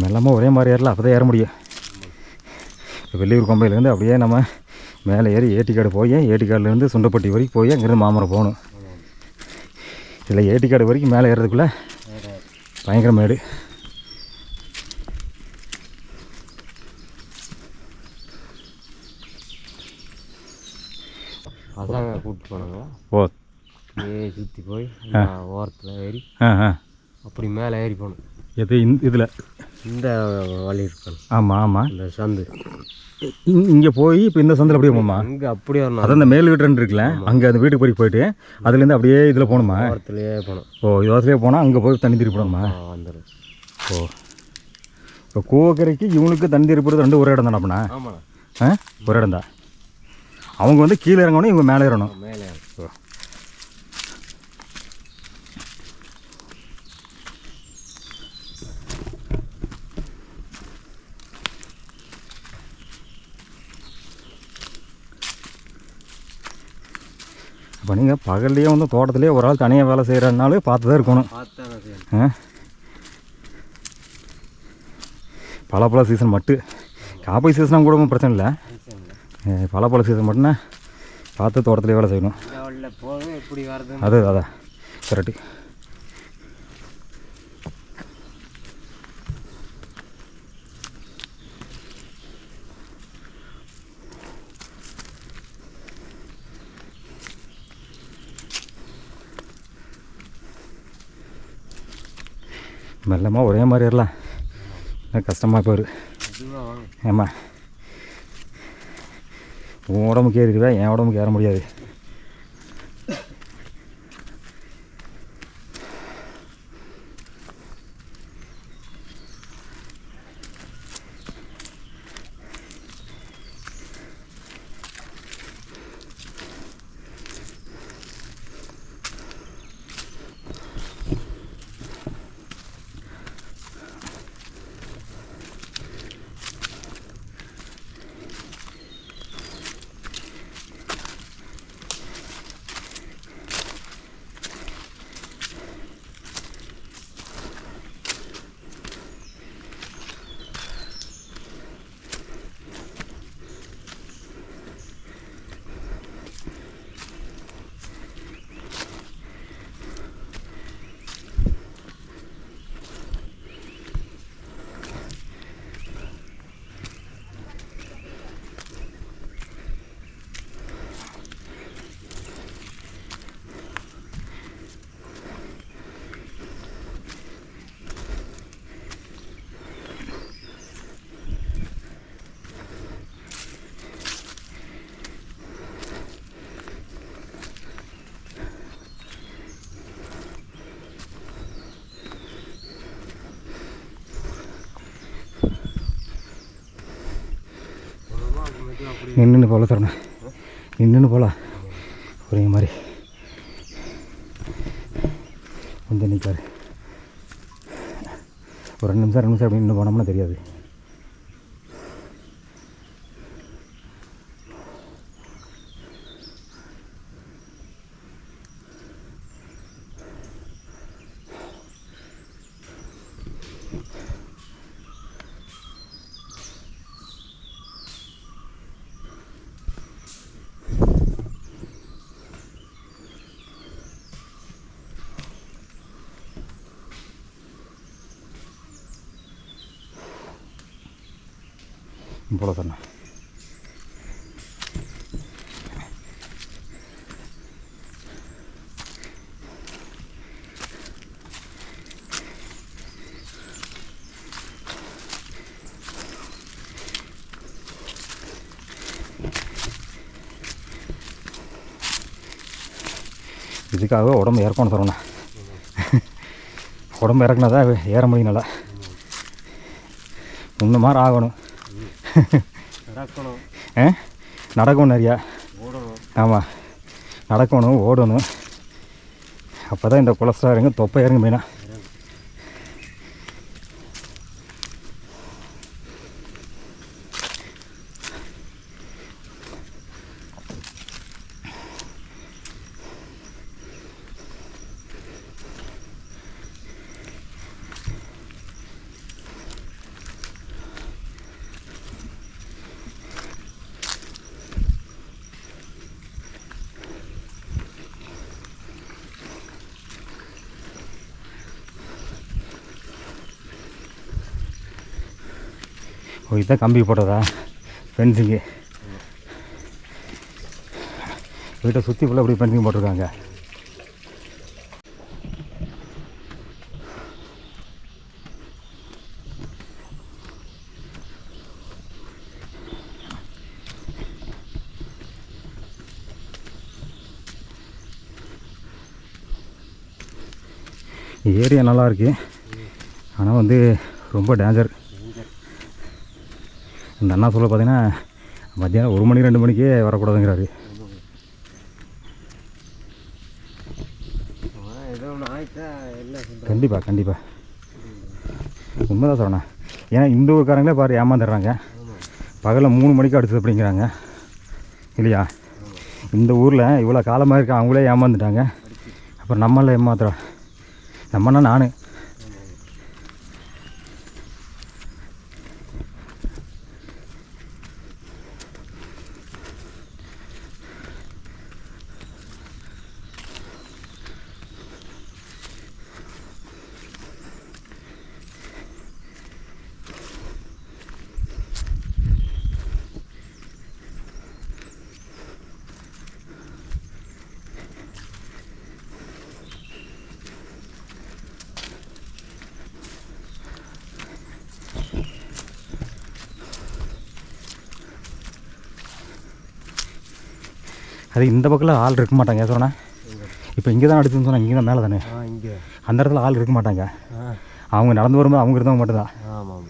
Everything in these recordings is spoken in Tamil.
மெல்லமாக ஒரே மாதிரி ஏறல, அப்போ தான் ஏற முடியும். வெள்ளியூர் கொம்பையிலேருந்து அப்படியே நம்ம மேலே ஏறி ஏட்டிக்காடு போய் ஏட்டிக்காடுலேருந்து சுண்டப்பட்டி வரைக்கும் போய் அங்கேருந்து மாமரம் போகணும். இதில் ஏட்டிக்காடு வரைக்கும் மேலே ஏறதுக்குள்ளே பயங்கர மேடு. அதாங்க கூப்பிட்டு போனாங்க. ஓ, சுற்றி போய் ஓரத்தில் ஏறி அப்படி மேலே ஏறி போகணும். எது இதில் இந்த வழி இருக்கணும். ஆமாம் ஆமாம், இந்த சந்து இங்கே போய் இப்போ இந்த சந்தில் அப்படியே போமா? இங்கே அப்படியே வரணும். அதான் இந்த மேல் வீட்டு இருக்குல்ல, அங்கே அந்த வீட்டுக்கு போயிட்டு அதுலேருந்து அப்படியே இதில் போகணுமா? ஓரத்துலேயே போகணும். ஓ, யோசனையே போனால் அங்கே போய் தண்ணி திருப்பி போகணுமா? வந்துடும். ஓ, இப்போ கூவக்கரைக்கு இவனுக்கு தண்ணி திருப்பிடுறது ரெண்டு ஒரு இடம் தானே அப்படின்னா? ஆமாம், ஒரு இடம் தான். அவங்க வந்து கீழே இறங்கணும், இவங்க மேலே ஏறணும். மேலே. ஓ, இப்போ நீங்கள் பகல்லையே வந்து தோட்டத்துலேயே ஒரு ஆள் தனியாக வேலை செய்கிறனாலே பார்த்து தான் இருக்கணும். பலாப்பழ சீசன் மட்டும், காப்பை சீசனாக கூட பிரச்சனை இல்லை. பலாப்பழ சீசன் மட்டும்னா பார்த்து தோட்டத்துலேயே வேலை செய்யணும். அது அதான் கரெக்டு. மெல்லமாக ஒரே மாதிரி ஏறலாம், கஷ்டமாக போயிரு. ஆமாம், உன் உடம்புக்கு ஏறிடுவா, என் உடம்புக்கு ஏற முடியாது. நின்று போல தரணும், நின்று போகலாம் ஒரே மாதிரி கொஞ்சம் நிற்காரு. ஒரு 2 நிமிஷம் அப்படி நின்று போனோம்னா தெரியாது. போல சொன்னேன். இதுக்காக உடம்பு இறக்கணும் தரணும். உடம்பு இறக்குனா தான் ஏற முடியும். நல்லா முன்ன மாதிரி ஆகணும். நடக்கணும், நிறையா ஆமாம் நடக்கணும், ஓடணும். அப்போ தான் இந்த கொலஸ்ட்ரால் இறங்க, தொப்பை இறங்க மெயினாக. ஓ இதுதான் கம்பி போட்டதா ஃபென்சிங்கு? வீட்டை சுற்றி ஃபுல்லாக அப்படி ஃபென்சிங் போட்டிருக்காங்க. ஏரியா நல்லா இருக்கு, ஆனால் வந்து ரொம்ப டேஞ்சர். அந்த அண்ணா சொல்ல பார்த்தீங்கன்னா மத்தியானம் 1 மணி 2 மணிக்கே வரக்கூடாதுங்கிறாரு. கண்டிப்பாக கண்டிப்பாக உண்மைதான் சொல்லணும். ஏன்னா இந்த ஊருக்காரங்களே பாரு ஏமாந்துடுறாங்க. பகலில் 3 மணிக்கு அடிச்சது அப்படிங்கிறாங்க இல்லையா? இந்த ஊரில் இவ்வளோ காலமாக இருக்க அவங்களே ஏமாந்துட்டாங்க. அப்புறம் நம்மள ஏமாத்துறோம். நம்மனா நான் அது இந்த பக்கத்தில் ஆள் இருக்க மாட்டாங்க சொன்னேன். இப்போ இங்கே தான் அடிச்சுன்னு சொன்னால் இங்கே தான் மேலே தானே, இங்கே அந்த இடத்துல ஆள் இருக்க மாட்டாங்க. அவங்க நடந்து வரும்போது அவங்க இருந்தவங்க மட்டும்தான். ஆமாம்,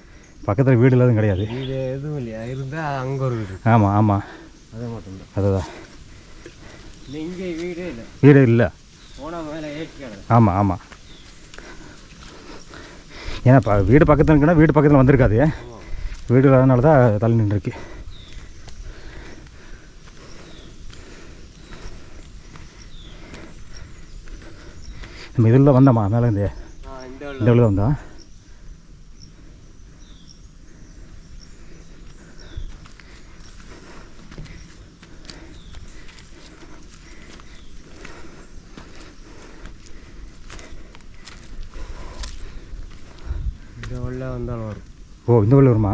பக்கத்தில் வீடு எதுவும் கிடையாது. இது எதுவும் இல்லையா? இருந்தால் அங்கே ஒரு வீடு. ஆமாம் ஆமாம், அதை மட்டும்தான். அதுதான் இங்கே வீடே இல்லை. வீடு இல்லை. போனால் மேலே ஏற்றி. ஆமாம் ஆமாம், ஏன்னா இப்போ வீடு பக்கத்தில் இருக்குன்னா வீடு பக்கத்தில் வந்திருக்காது. வீடு இல்லாதனால தான் தள்ளி நின்றுருக்கு. நம்ம இதில் தான் வந்தோம்மா மேலே இந்த வழி தான் வந்தோம். இந்த வழியில் வந்தாலும் வரும். ஓ இந்த வழி வருமா?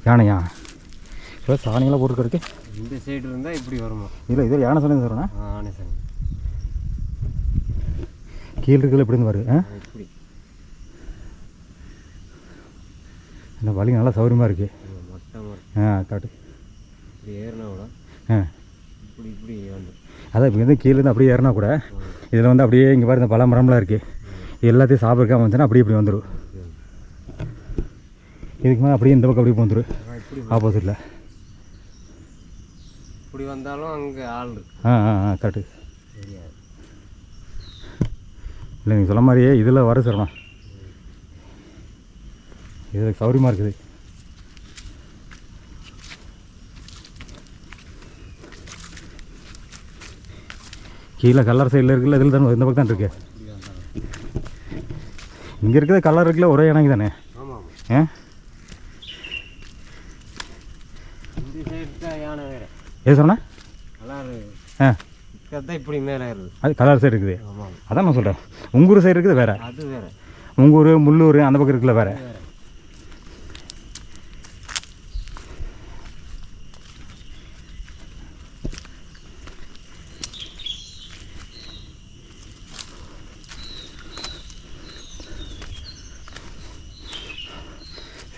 யானையா? இப்போ சாணியெல்லாம் போட்டுருக்கு. இந்த சைடு இருந்தால் இப்படி வருமா? இல்லை இது யானை சாணி தரும்ண்ணா. யானை சாணி கீழே இருக்கிறது எப்படின்னு வரும். இப்படி இந்த வழி நல்லா சௌகரியமாக இருக்குது. மொட்டை காட்டு இப்படி ஏறினா கூட இப்படி இப்படி வந்து அதான் இப்போ வந்து கீழேருந்து அப்படியே ஏறினா கூட இதில் வந்து அப்படியே இங்கே பாரு இந்த பல மரம்லாம் இருக்குது. எல்லாத்தையும் சாப்பிட்றக்காம வந்துச்சுன்னா அப்படியே இப்படி வந்துடும். இதுக்கு மேலே அப்படியே இந்த பக்கம் அப்படியே வந்துடும் ஆப்போசிட்டில். இப்படி வந்தாலும் அங்கே ஆள் இருக்கு. கரெக்டு. இல்லை நீங்கள் சொல்ல மாதிரியே இதில் வர சொல்லலாம். இதில் சௌகரியமாக இருக்குது. கீழே கலர் சைடில் இருக்குல்ல, இதில் தானே இந்த பக்கம் தான் இருக்கு. இங்கே இருக்கிறது கலர் இருக்குல்ல, ஒரே இணங்கி தானே. ஆமாம். ஏன் சொன்ன? கலர் இப்படி மேலே இருக்குது. அது கலர் சைடு இருக்குது. ஆமாம், அதான் நான் சொல்கிறேன். உங்கூர் சைடு இருக்குது வேறு. அது வேறு. உங்கூர் முள்ளூர் அந்த பக்கம் இருக்குல்ல வேறு.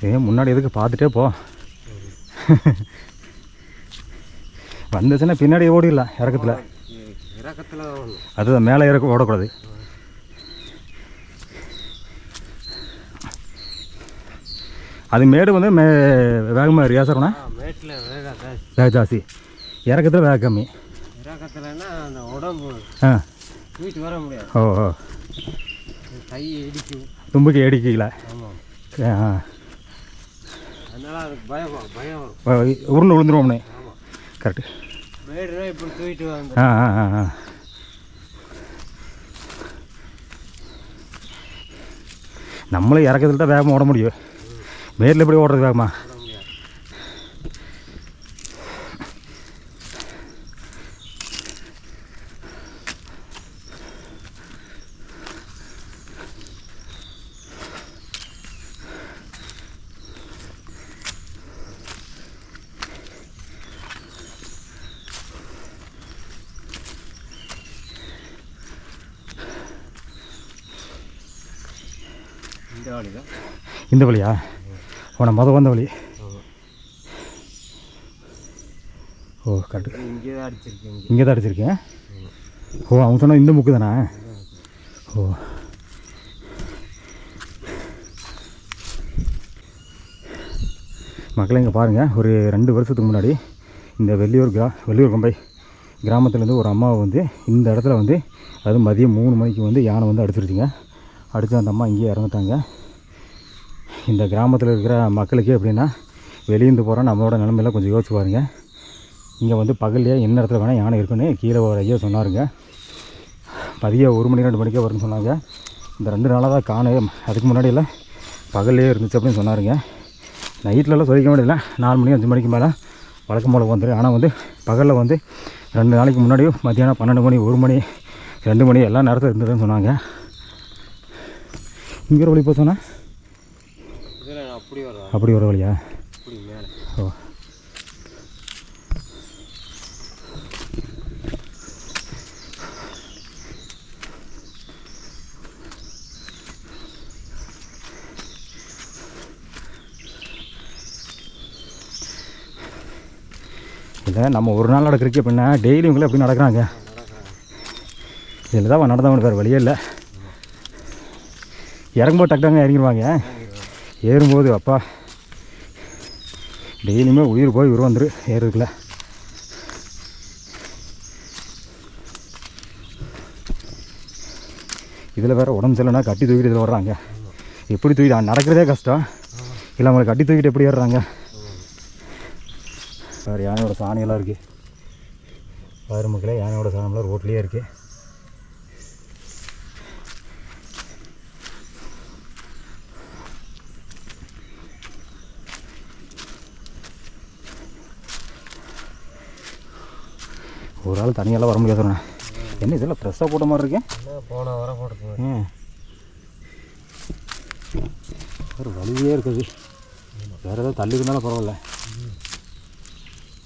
சரி முன்னாடி எதுக்கு பார்த்துட்டே போ. வந்துச்சுன்னா பின்னாடி ஓடிடலாம் இறக்கத்தில். அதுதான் மேலே இறக்க ஓடக்கூடாது. அது மேடு வந்து வேகமாக இருக்கா சார்ண்ணா? மேட்டில் வேக ஜாஸ்தி, இறக்கத்தில் வேக கம்மி. இறக்கத்துலன்னா அந்த உடம்பு தூக்கிட்டு வர முடியாது. ஓ கை இடிக்கும், தும்புக்கு இடிக்கல. ஆமாம், அதனால அதுக்கு பயம் வரும். உருண்டு விழுந்துருவோம்னே. கரெக்டு. மேடுனா இப்படி தூக்கிட்டு வந்து நம்மளே இறக்கத்தில் தான் வேகமாக ஓட முடியும். மேரில் எப்படி ஓடுறது வேகமா? இந்த வழி தான். இந்த வழியா? உன வந்த வழி. ஓ கரெக்டு. இங்கே தான் அடிச்சிருக்கேன். இங்கே தான் அடிச்சிருக்கேன். ஓ அவங்க சொன்னால் இந்த முக்கு தானே? ஓ மக்களை இங்கே பாருங்கள், ஒரு 2 வருஷத்துக்கு முன்னாடி இந்த வெள்ளியூர் கொம்பை கிராமத்துலேருந்து ஒரு அம்மாவை வந்து இந்த இடத்துல வந்து அது மதியம் 3 மணிக்கு வந்து யானை வந்து அடிச்சிருச்சுங்க. அடித்து அந்த அம்மா இங்கேயே இறந்துட்டாங்க. இந்த கிராமத்தில் இருக்கிற மக்களுக்கு எப்படின்னா வெளியேந்து போகிற நம்மளோட நிலமையெல்லாம் கொஞ்சம் யோசிச்சு பாருங்க. இங்கே வந்து பகல்லையே என்ன இடத்துல வேணால் யானை இருக்குன்னு கீழே ஒரு ஐயா சொன்னாருங்க. மதியம் 1 மணி 2 மணிக்கே வரும்னு சொன்னாங்க. இந்த 2 நாளாக தான் காணும். அதுக்கு முன்னாடியெல்லாம் பகல்லையே இருந்துச்சு அப்படின்னு சொன்னாருங்க. நைட்லலாம் சொல்லிக்க முடியல. 4 மணி 5 மணிக்கு மேலே வழக்கம் போல் வந்துடும். ஆனால் வந்து பகலில் வந்து 2 நாளைக்கு முன்னாடியும் மத்தியானம் 12 மணி 1 மணி 2 மணி எல்லா நேரத்தில் இருந்ததுன்னு சொன்னாங்க. இங்கே ஒரு வழி போக சொன்னால் அப்படி ஒரு வழியா? ஓ இல்லை நம்ம ஒரு நாள் நடக்கிறதுக்கு அப்படின்னா டெய்லி இவங்களே எப்படி நடக்கிறாங்க. இதில் தான் நடந்தவங்க வேறு வழியே இல்லை. இறங்கும்போது டக்குட்டாங்க இறங்கிடுவாங்க. ஏறும்போது அப்பா டெய்லியுமே உயிர் போய் உயிர் வந்துரு ஏறுறதுக்குள்ள. இதில் வேறு உடம்பு சரியில்லைனா கட்டி தூக்கிட்டு இதில் வர்றாங்க. எப்படி தூக்கிட்டு நடக்கிறதே கஷ்டம், இல்லை அவங்களை கட்டி தூக்கிட்டு எப்படி ஏறுறாங்க. வேறு யானையோட சாணியெல்லாம் இருக்குது. வேறு மக்களே யானையோட சாணம்லாம் ரோட்லேயே இருக்குது. ஒரு ஆள் தனியெல்லாம் வர முடியாது. சொன்னேன் என்ன இதெல்லாம் ஃப்ரெஷ்ஷாக போட்ட மாதிரி இருக்கேன். போன வர போட்டு ஒரு வலியே இருக்குது. வேறு ஏதாவது தள்ளிக்குனாலும் பரவாயில்ல.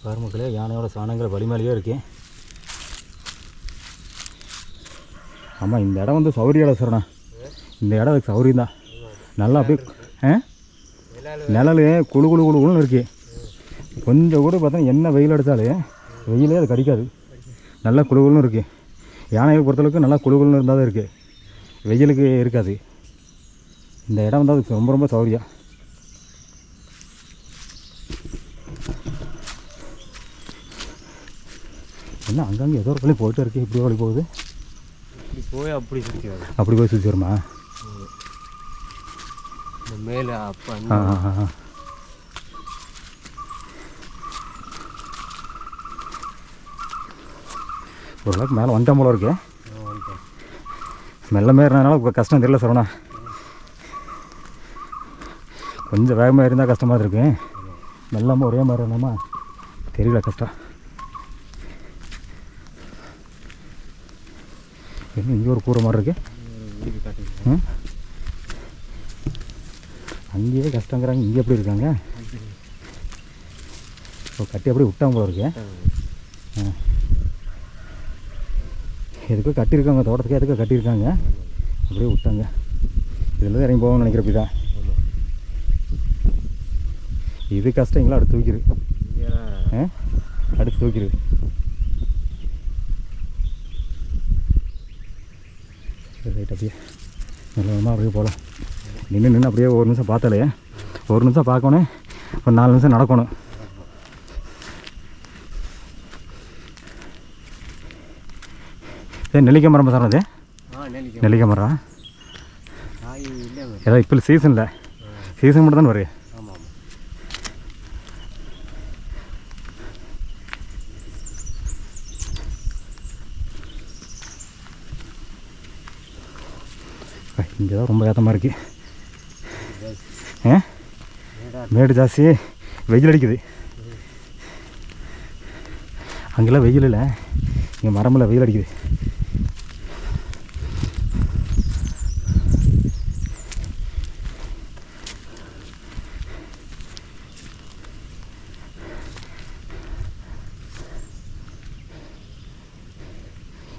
வேறு மக்களே யானையோட சாணங்கள் வலி மேலேயே இருக்குது. ஆமாம் இந்த இடம் வந்து சௌரியோட சரணா. இந்த இடம் அதுக்கு சௌரியம் தான். நல்லா அப்படியே நிழல் குழு குழு குழுன்னு இருக்குது. கொஞ்சம் கூட பார்த்தா என்ன வெயில் அடித்தாலும் வெயிலே அது கடிக்காது. நல்லா குழுகுள்னு இருக்குது. யானையை பொறுத்தளவுக்கு நல்லா குழுகுள்னு இருந்தால் தான் இருக்குது, வெயிலுக்கு இருக்காது. இந்த இடம் வந்து அதுக்கு ரொம்ப ரொம்ப சௌரியம். என்ன அங்கங்கே ஏதோ ஒரு வழி போயிட்டு இருக்குது. இப்படி வழி போகுது. இப்படி போய் அப்படி சுற்றி வரும். அப்படி போய் சுற்றி வருமா? இந்த மேலே அப்போ ஓரளவுக்கு மேலே வந்துட்டோம் போல இருக்கு. மெல்ல மேறினால கஷ்டம் தெரியல சரவணா. கொஞ்சம் வேகமாக இருந்தால் கஷ்டமாக இருக்கு. மெல்லாமல் ஒரே மாதிரி இருந்தாமா தெரியல கஷ்டம். என்ன இங்கே ஒரு கூரை மாதிரி இருக்கு. அங்கேயே கஷ்டங்கிறாங்க, இங்கே எப்படி இருக்காங்க. இப்போ கட்டி அப்படியே விட்டாங்க போல இருக்கு. எதுக்கோ கட்டியிருக்காங்க, தோட்டத்துக்கு எதுக்கோ கட்டியிருக்காங்க, அப்படியே விட்டாங்க. இதில் தான் இறங்கி போகணும்னு நினைக்கிறப்ப தான் இது கஷ்டங்களா. அடுத்து தூக்கிடு, அடுத்து தூக்கிடு. ரைட் அப்படியே நல்ல அப்படியே போகலாம். நின்று அப்படியே ஒரு நிமிஷம் பார்த்தாலே, ஒரு நிமிஷம் பார்க்கணும், ஒரு 4 நிமிஷம் நடக்கணும். நெல்லிக்காய் மரம் சார், அது நெல்லிக்காய் மரம். ஏதாவது இப்போ சீசனில் சீசன் மட்டும் தானே வரும். இங்கே தான் ரொம்ப ஏற்றமாக இருக்குது. மேடு ஜாஸ்தி, வெயில் அடிக்குது. அங்கெல்லாம் வெயில் இல்லை, இங்கே மரமில் வெயில் அடிக்குது.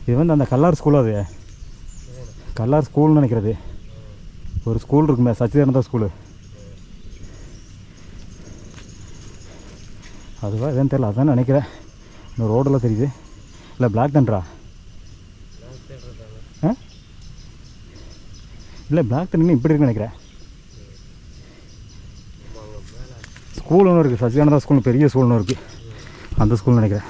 இது வந்து அந்த கல்லார் ஸ்கூல், அது கல்லார் ஸ்கூல்னு நினைக்கிறது. ஒரு ஸ்கூல் இருக்குமே, சச்சிதானந்தா ஸ்கூலு. அதுவா எதுன்னு தெரியல, அதான் நினைக்கிறேன். இந்த ரோடெல்லாம் தெரியுது. இல்லை பிளாக் தண்டரா? ஆ இல்லை பிளாக் தண்டர் இப்படி இருக்குன்னு நினைக்கிறேன். ஸ்கூல் ஒன்று இருக்குது, சச்சிதானந்தா ஸ்கூல், பெரிய ஸ்கூல் ஒன்று இருக்குது, அந்த ஸ்கூல்னு நினைக்கிறேன்.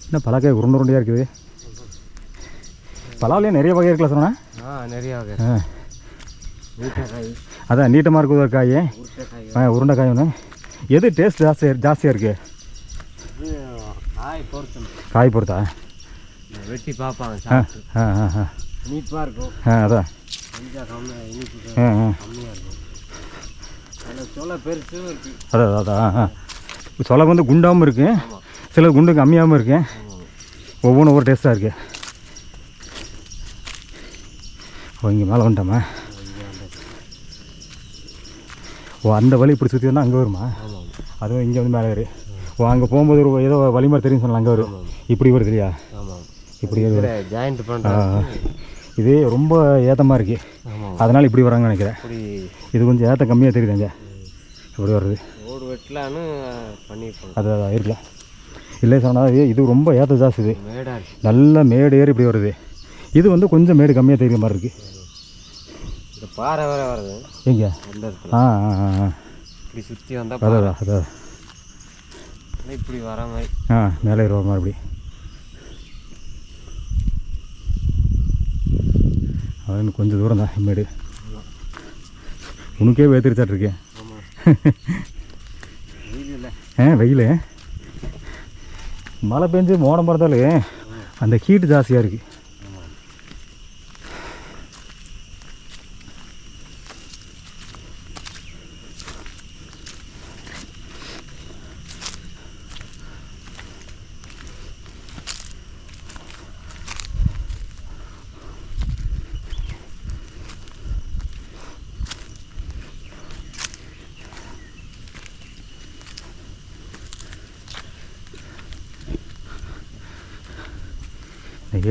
என்ன பலாக்காய் உருண்டை உருண்டையாக இருக்குது. பலாவிலே நிறைய வகை இருக்குல்ல சொன்னா? நிறைய வகை. அதான் நீட்டமாக இருக்குது ஒரு காய். உருண்டைக்காய் ஒன்று. எது டேஸ்ட் ஜாஸ்தியாக இருக்குது? காய் பொறுத்தா? வெட்டி பார்ப்பாங்க. இனிப்பாக இருக்கும். அதான் கொஞ்சம் கம்மியாக இருக்கும். அதில் சொல்ல பெருசும் இருக்குது. அதான் அதான் சொல்ல வந்து குண்டாகவும் இருக்குது, சில குண்டு கம்மியாகவும் இருக்குது. ஒவ்வொன்றும் ஒவ்வொரு டேஸ்ட்டாக இருக்குது. இங்கே மேலே வந்துட்டோமா? அந்த வழி இப்படி சுற்றி வந்தால் அங்கே வருமா? அதுவும் இங்கே வந்து மேலே ஏறு. அங்கே போகும்போது ஒரு ஏதோ வழி மாதிரி தெரியும் சொன்னால் அங்கே வரும். இப்படி வருது இல்லையா? இப்படி ஜாயிண்ட் பண்ணுறாங்க. இது ரொம்ப ஏத்தமாக இருக்குது, அதனால் இப்படி வராங்கன்னு நினைக்கிறேன். இது கொஞ்சம் ஏற்ற கம்மியாக தெரியுது அங்கே இப்படி வருது. ரோடு வெட்டலான்னு பண்ணியிருப்பாங்க. அது இருக்கலாம். இல்லை சொன்னால் இது ரொம்ப ஏற்ற ஜாஸ்தி. இது மேடாக நல்ல மேடு ஏறி இப்படி வருது. இது வந்து கொஞ்சம் மேடு கம்மியாக தெரியுற மாதிரி இருக்குது. இந்த பாறை வேறு வருது எங்கே? அந்த இடத்துல. இப்படி சுற்றி வந்தால் அதான் அதான் இப்படி வர மாதிரி. மேலே ஏறுவ மாதிரி இப்படி. அது கொஞ்சம் தூரம் தான் மேடு. உனக்கே வேத்திருச்சாட்ருக்கேன். வெயில் மழை பெஞ்சு மோடம் பார்த்தாலே அந்த ஹீட்டு ஜாஸ்தியாக இருக்குது.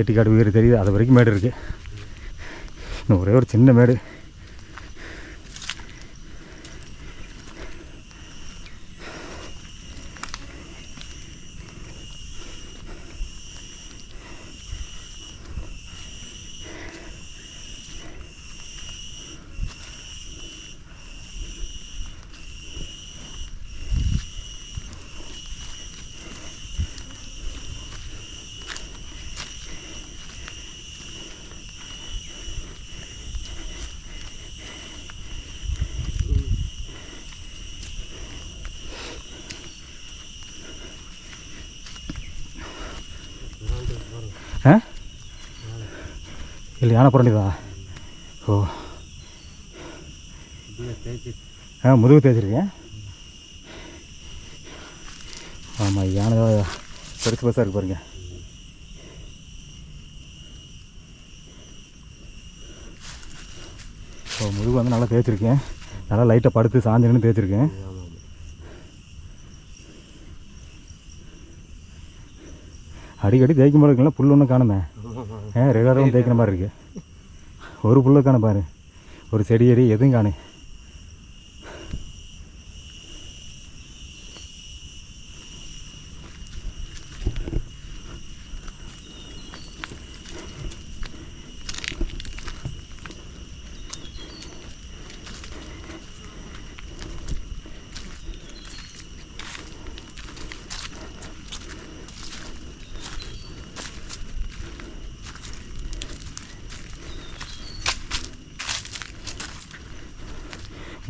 ஏட்டிக்காடு உயிர் தெரியுது, அது வரைக்கும் மேடு இருக்குது. இன்னும் ஒரே ஒரு சின்ன மேடு. இல்லை யானை புரண்டிதா? ஓ முதுகு தேய்ச்சிருக்கேன். ஆமாம், யானை பெருசு பெருசாக இருக்கு பாருங்க. முதுகு வந்து நல்லா தேய்ச்சிருக்கேன், நல்லா லைட்டாக படுத்து சாஞ்சின்னு தேய்ச்சிருக்கேன். அடிக்கடி தேய்க்கும் போது இருக்குல்ல, புல் ஒன்றும் காணுமே. ரெகுலராகவும் தேய்க்கிற மாதிரி இருக்குது. ஒரு புல்லை காண பாரு, ஒரு செடி எடி எதுவும் காணு.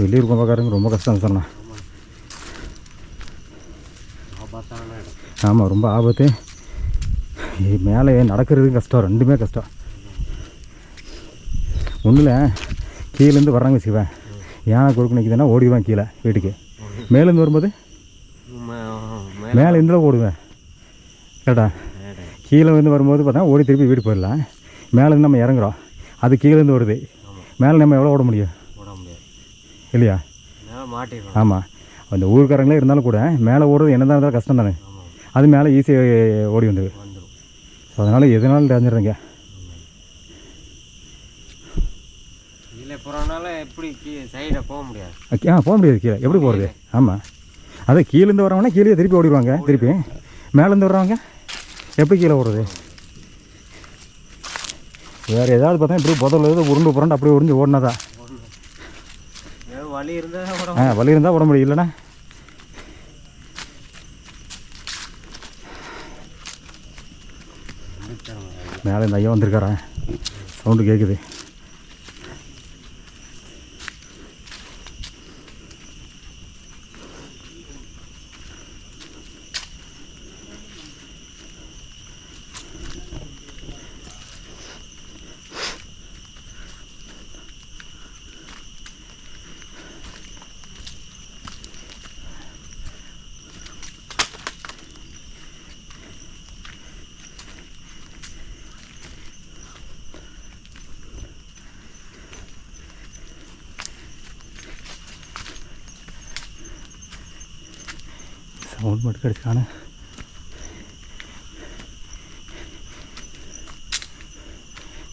வெளியூர் கும்பக்காரங்க ரொம்ப கஷ்டம் சொன்னேன். ஆமாம், ரொம்ப ஆபத்து. மேலே நடக்கிறதுக்கும் கஷ்டம், ரெண்டுமே கஷ்டம். ஒன்றில் கீழேருந்து வர்றாங்க வச்சுக்குவேன், யானை கொடுக்க நிற்குதுன்னா ஓடிடுவேன் கீழே வீட்டுக்கு. மேலேருந்து வரும்போது மேலே இருந்துலாம் ஓடுவேன் கேட்டா. கீழே வந்து வரும்போது பார்த்தா ஓடி திருப்பி வீடு போயிடலாம். மேலேருந்து நம்ம இறங்குறோம், அது கீழேருந்து வருது. மேலே நம்ம எவ்வளோ ஓட முடியும் இல்லையா? ஆமாம், அந்த ஊருக்காரங்களே இருந்தாலும் கூட மேலே ஓடுறது என்ன தான் இருந்தாலும் கஷ்டம் தானே. அது மேலே ஈஸியாக ஓடி வந்துடுது. ஸோ அதனால் எதனாலும் டேஞ்சருங்க. இதில் போகிறனால எப்படி சைடில் போக முடியாது. போக முடியாது கீழே. எப்படி போகிறது? ஆமாம், அதை கீழேருந்து வரவங்கன்னா கீழே திருப்பி ஓடிடுவாங்க. திருப்பி மேலேருந்து வர்றவங்க எப்படி கீழே ஓடுறது? வேறு ஏதாவது பார்த்தா இப்படி புதல் உருண்டு புரண்டு அப்படியே உறிஞ்சு ஓடினாதான். வலி இருந்தால் வலி இருந்தால் ஓட முடியும். இல்லைண்ணா மேலே இந்த ஐயா வந்திருக்காரன், சவுண்டு கேட்குது. சவுண்ட் மட்டும் கிடச்சானே.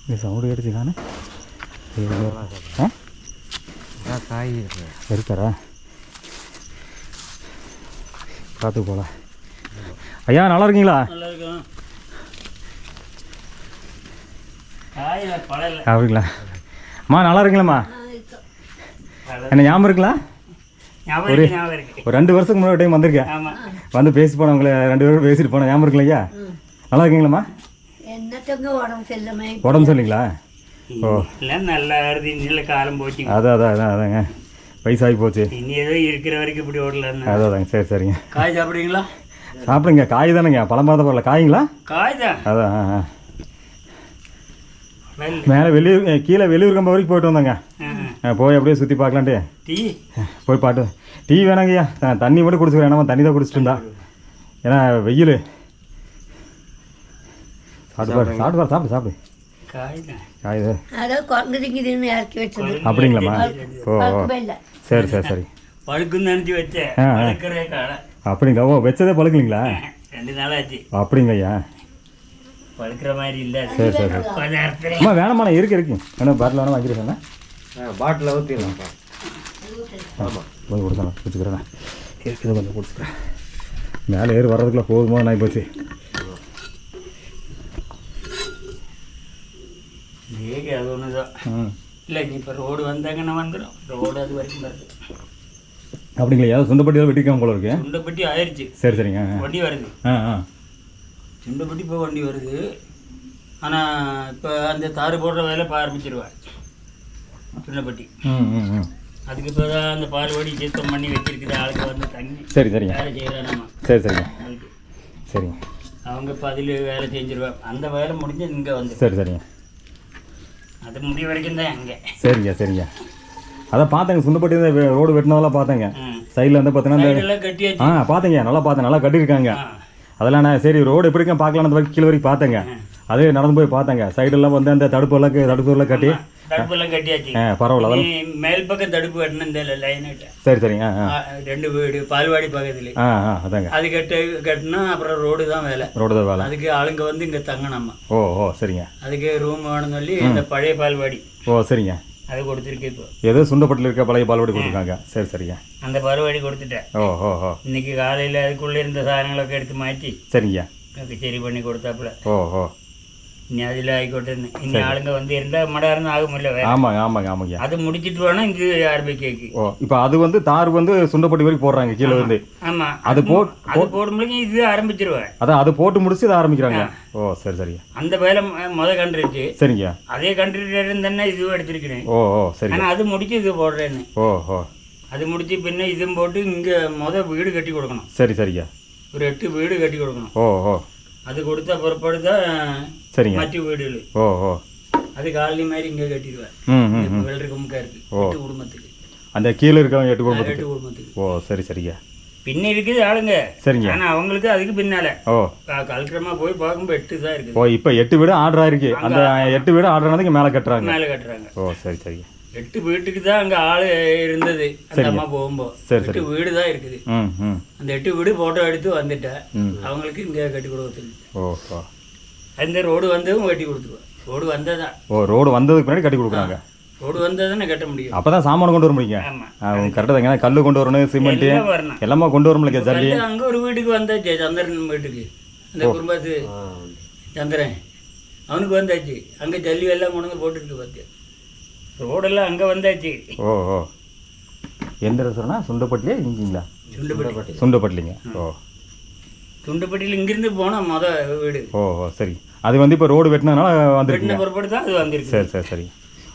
இந்த சவுண்டு கிடச்சிக்கானே. காய் இருக்காரா? பார்த்து போகலாம். ஐயா நல்லா இருக்கீங்களா? அப்படிங்களா? அம்மா நல்லா இருக்கீங்களாம்மா? என்ன ஞாபகம் இருக்குங்களா? ஒரு 2 வருஷத்துக்கு முன்னாடி டைம் வந்திருக்கேன். வந்து பேசி போனேன், உங்களை 2 பேரும் பேசிட்டு போனேன். ஞாபகம் இருக்குல்ல ஐயா? நல்லா இருக்கீங்களாம்மா? உடம்பு சரிங்களா? ஓ நல்லா காலம் போச்சு. அதாங்க வயசாகி போச்சு. இனி ஏதோ இருக்கிற வரைக்கும் இப்படி ஓடலாம். அதாங்க. சரிங்க. காய் சாப்பிடுவீங்களா? சாப்பிடுங்க. காய் தானேங்க, பழம் பார்த்த போடல. காய்ங்களா? காய் தான். அதான் மேலே வெளியூர் கீழே வெளியூர் கம்ப வரைக்கும் போயிட்டு வந்தாங்க. போய் அப்படியே சுற்றி பார்க்கலான்ட்டு டீ போய் பாட்டு. டீ வேணாங்கய்யா, தண்ணி மட்டும் குடிச்சுக்கிறேன். ஏன்னா தண்ணி தான் குடிச்சிட்டு இருந்தா. ஏன்னா வெயில். சாப்பிடு காய் தான். காய் இறக்கி அப்படிங்களாம்மா? ஓ சரி பழுக்குன்னு நினச்சி வச்சேன். அப்படிங்களா? ஓ வச்சதே பழுக்கலீங்களா? 2 நாளாச்சு. அப்படிங்கய்யா? பழுக்கிற மாதிரி இல்லை. சரி. அம்மா வேணாம்மா, நான் இருக்கு வேணும். பாட்டில் வேணா வாங்கிக்கிறேன். பாட்டில் ஊற்றிடலாம்ப்பா. ஆமாம் கொஞ்சம் கொடுத்தேன், குடிச்சுக்கிறேன். இருக்குது கொஞ்சம் குடிச்சுக்கிறேன். மேலே ஏறி வர்றதுக்குள்ள போதுமா நான் போச்சு. அது ஒன்று தான். இல்லை நீ இப்போ ரோடு வந்தாங்கன்னா வந்துடும். ரோடு அது வரைக்கும் வருது. அப்படிங்களா? ஏதாவது சுண்டப்பட்டி தான் வெட்டிக்காம போல இருக்கு. சுண்டப்பட்டி ஆயிடுச்சு. சரிங்க. வண்டி வருது. சுண்டப்பட்டி இப்போ வண்டி வருது. ஆனால் இப்போ அந்த தாறு போடுற வேலை இப்போ ஆரம்பிச்சிருவேன். சுண்டப்பட்டி அதுக்கு இப்போ தான் அந்த பால்வாடி சுத்தம் பண்ணி வச்சிருக்குது. ஆளுக்கு வந்து தங்கி சரிங்க வேலை செய்கிறானாமா. சரிங்க. அவங்க இப்போ அதில் வேலை செஞ்சிருவேன். அந்த வேலை முடிஞ்சு இங்கே வந்து சரிங்க. அது முடிய வரைக்கும் தான் அங்கே. சரிங்க. அதான் பார்த்தேங்க, சுண்டப்பட்டி ரோடு வெட்டினதெல்லாம் பார்த்தேங்க. சைடில் வந்து பார்த்தீங்கன்னா கட்டியாச்சு. பார்த்தேங்க, நல்லா பார்த்தேன். நல்லா கட்டியிருக்காங்க. அதெல்லாம் நான் சரி ரோடு எப்படி இருக்கேன் பார்க்கலாம் அந்த கீழே வரைக்கும் பார்த்தேங்க. அதே நடந்து போய் பார்த்தேங்க. சைடெல்லாம் வந்து அந்த தடுப்பெல்லாம் கட்டி தடுப்பெல்லாம் கட்டியாச்சு. பரவாயில்ல. அதெல்லாம் மேல் பக்கம் தடுப்பு கட்டணும். இந்த லைன்கிட்ட சரிங்க. 2 வீடு பால்வாடி பக்கத்துல. அதாங்க. அது கட்டினா அப்புறம் ரோடு தான் வேலை. அதுக்கு ஆளுங்க வந்து இங்கே தங்கணுமா. ஓ சரிங்க. அதுக்கு ரூம் வேணும்னு சொல்லி இந்த பழைய பால்வாடி. சரிங்க. அது கொடுத்துருக்கு. இப்போ ஏதோ சுண்டப்பட்டில் இருக்க பழைய பால்வாடி கொடுத்துருக்காங்க. சரிங்க. அந்த பால்வாடி கொடுத்துட்டேன். இன்னைக்கு காலையில் அதுக்குள்ளே இருந்த சாதனங்களൊക്കെ எடுத்து மாற்றி சரிங்க சரி பண்ணி கொடுத்தாப்புல. இனி அதில் ஆகிக்கோட்டேன்னு. இனி ஆளுங்க வந்து 2 மணி நேரம் ஆகுமில்ல. ஆமாங்க. அது முடிச்சிட்டு வேணா இங்கே ஆரம்பிக்க. இப்போ அது வந்து தார் வந்து சுண்டப்பட்டி வரைக்கும் போடுறாங்க கீழே வந்து. ஆமாம். அது போடும்போது இது ஆரம்பிச்சிருவேன். அதான் அது போட்டு முடிச்சு இதை ஆரம்பிக்கிறாங்க. சரி. அந்த வேலை கண்டுருச்சு. சரிங்க. அதே கண்டுட்டு இருந்தேன்னா இதுவும் எடுத்துருக்கிறேன். சரி. ஆனால் அது முடிச்சு இது போடுறேன்னு. அது முடிச்சு பின்ன இதுவும் போட்டு இங்கே வீடு கட்டி கொடுக்கணும். சரிங்க. ஒரு 8 வீடு கட்டி கொடுக்கணும். அது கொடுத்தா பிற்பாடு தான் மற்ற வீடுகள். அது காலனி மாதிரி இங்கே கட்டிடுவேன். வெள்ளரிக்கமுக்கா இருக்கு 8 குடும்பத்துக்கு. அந்த கீழே இருக்கவங்க 8 குடும்பத்துக்கு. சரிங்க. பின்ன இருக்குது ஆளுங்க. சரிங்க. ஆனால் அவங்களுக்கு அதுக்கு பின்னால கலெக்டரமா போய் பார்க்கும்போது 8 தான் இருக்குது. இப்போ 8 வீடு ஆர்டர் ஆயிருக்கு. அந்த 8 வீடு ஆர்டர் ஆனதுக்கு மேலே கட்டுறாங்க. சரி. 8 வீட்டுக்கு தான் அங்கே ஆள் இருந்தது அந்த அம்மா போகும்போது. சரி, 8 வீடு தான் இருக்குது. ம் ம் அந்த 8 வீடு ஃபோட்டோ எடுத்து வந்துட்டேன். அவங்களுக்கு இங்கே கட்டி கொடுத்துருக்கேன். ஓஹோ. அந்த ரோடு வந்ததும் கட்டி கொடுத்துருவேன். ரோடு வந்ததான். ஓ, ரோடு வந்ததுக்கு பின்னாடி கட்டி கொடுக்குறாங்க. ரோடு வந்ததானே கட்ட முடியும். அப்போ தான் சாமான் கொண்டு வர முடியுங்க. ஆமாம், கரெக்டாக தாங்க. கல் கொண்டு வரணும், சிமெண்ட்டு எல்லாம் வரணும். எல்லாமே கொண்டு வரமுடியல. ஜல்லி அங்கே ஒரு வீட்டுக்கு வந்தாச்சு, சந்திரன் வீட்டுக்கு. அந்த குடும்பத்து சந்திரன் அவனுக்கு வந்தாச்சு. அங்கே ஜல்லி எல்லாம் கொண்டு வந்து போட்டுருக்கு பார்த்து. ரோடெல்லாம் அங்கே வந்தாச்சு. ஓ ஓ. எந்த ரெஸ்டாரண்ட்னா? சுண்டப்பட்டிலே இங்கீங்களா? சுண்டப்பட்டி. சுண்டப்பட்டிலிங்க. ஓ, சுண்டப்பட்டியில் இங்கிருந்து போனால் வீடு. ஓ ஓ, சரி. அது வந்து இப்போ ரோடு வெட்டினதுனால வந்துருக்குங்க. வெட்டின பிற்பாடு தான் அது வந்திருக்கு. சரி சரி சரி.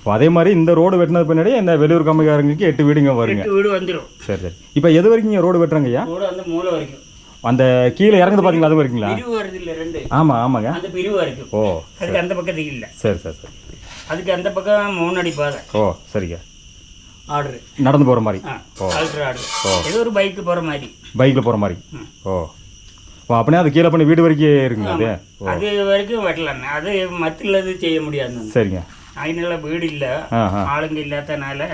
ஓ, அதே மாதிரி இந்த ரோடு வெட்டினது பின்னாடி இந்த வெளியூர் கம்பெனிக்காரங்களுக்கு 8 வீடுங்க வருங்க. 8 வீடு வந்துடும். சரி சரி. இப்போ எது வரைக்கும் இங்கே ரோடு வெட்டுறாங்க ஐயா? ரோடு அந்த மூலை வரைக்கும். அந்த கீழே இறங்குது பார்த்தீங்களா, அது வரைக்குங்களா? பிரிவு வருது இல்லை 2. ஆமாம் ஆமாங்க. அந்த பிரிவு வரைக்கும். ஓ, அதுக்கு அந்த பக்கத்துக்கு இல்லை. சரி சரி சரி. அதுக்கு அந்த பக்கம் 3 அடி பாதை. ஓ, சரிங்க. ஆர்டரு நடந்து போகிற மாதிரி. ஓ, ஆல்ட்ரு ஆர்டரு. ஏதோ ஒரு பைக்கு போகிற மாதிரி. பைக்கில் போகிற மாதிரி. ஓ ஓ, அப்படின்னா அது கீழே பண்ணி வீடு வரைக்கும் இருக்குங்களா அது? அது வரைக்கும் வெட்டலாம். அது மற்றது செய்ய முடியாது. சரிங்க. அதனால வீடு இல்லை, ஆளுங்க இல்லாதனால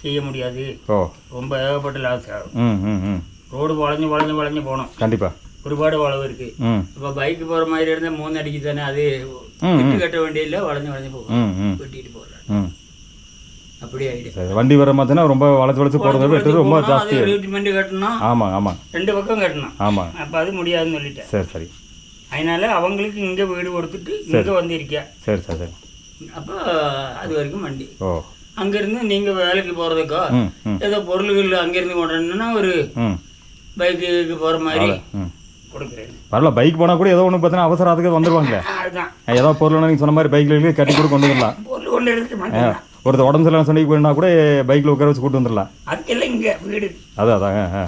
செய்ய முடியாது. ஓ, ரொம்ப ஏகப்பட்ட லாஸ் ஆகும். ம் ம் ம். ரோடு வளைஞ்சு வளைஞ்சு வளைஞ்சு போகணும். கண்டிப்பாக. ஒருபாடு வளவு இருக்கு. இப்போ பைக்கு போகிற மாதிரி இருந்தால் 3 அடிக்கு தானே அது விட்டு கட்ட வேண்டியதில்லை, வளைஞ்சு வளைஞ்சு போகும். வெட்டிட்டு போடுறாங்க. அப்படி ஆகிடும். வண்டி வர மாதிரினா ரொம்ப வளைச்சு வளைச்சு போகிறது வெட்டுறது ரொம்ப ஜாஸ்தி. ரீட்மெண்ட் கட்டணும். ஆமாம் ஆமாம். 2 பக்கம் கட்டணும். ஆமாம். அப்போ அது முடியாதுன்னு சொல்லிட்டேன். சரி சரி. அதனால அவங்களுக்கு இங்கே வீடு கொடுத்துட்டு இங்கே வந்து இருக்கியா. சரி சரி சரி. அப்போ அது வரைக்கும் வண்டி. ஓ, அங்கேருந்து நீங்கள் வேலைக்கு போகிறதுக்கோ ஏதோ பொருள்கள் அங்கேருந்து கொண்டோன்னா ஒரு பைக்குக்கு போகிற மாதிரி கொடுக்குறேன். பரவாயில்ல, பைக் போனால் கூட ஏதோ ஒன்று பார்த்தீங்கன்னா அவசரம் அதுக்கு வந்துடுவாங்க. அதுதான் ஏதோ பொருள் நீங்கள் சொன்ன மாதிரி பைக்கில் கட்டி கூட கொண்டு வந்துடலாம். பொருள் கொண்டு எடுத்து மாட்டேன். ஒருத்தர் உடம்பு சரியில்லை சொன்னிக்கு போயினா கூட பைக்கில் உட்கார வச்சு கூட்டு வந்துடலாம். அதுக்கெல்லாம் இங்கே வீடு. அதாங்க.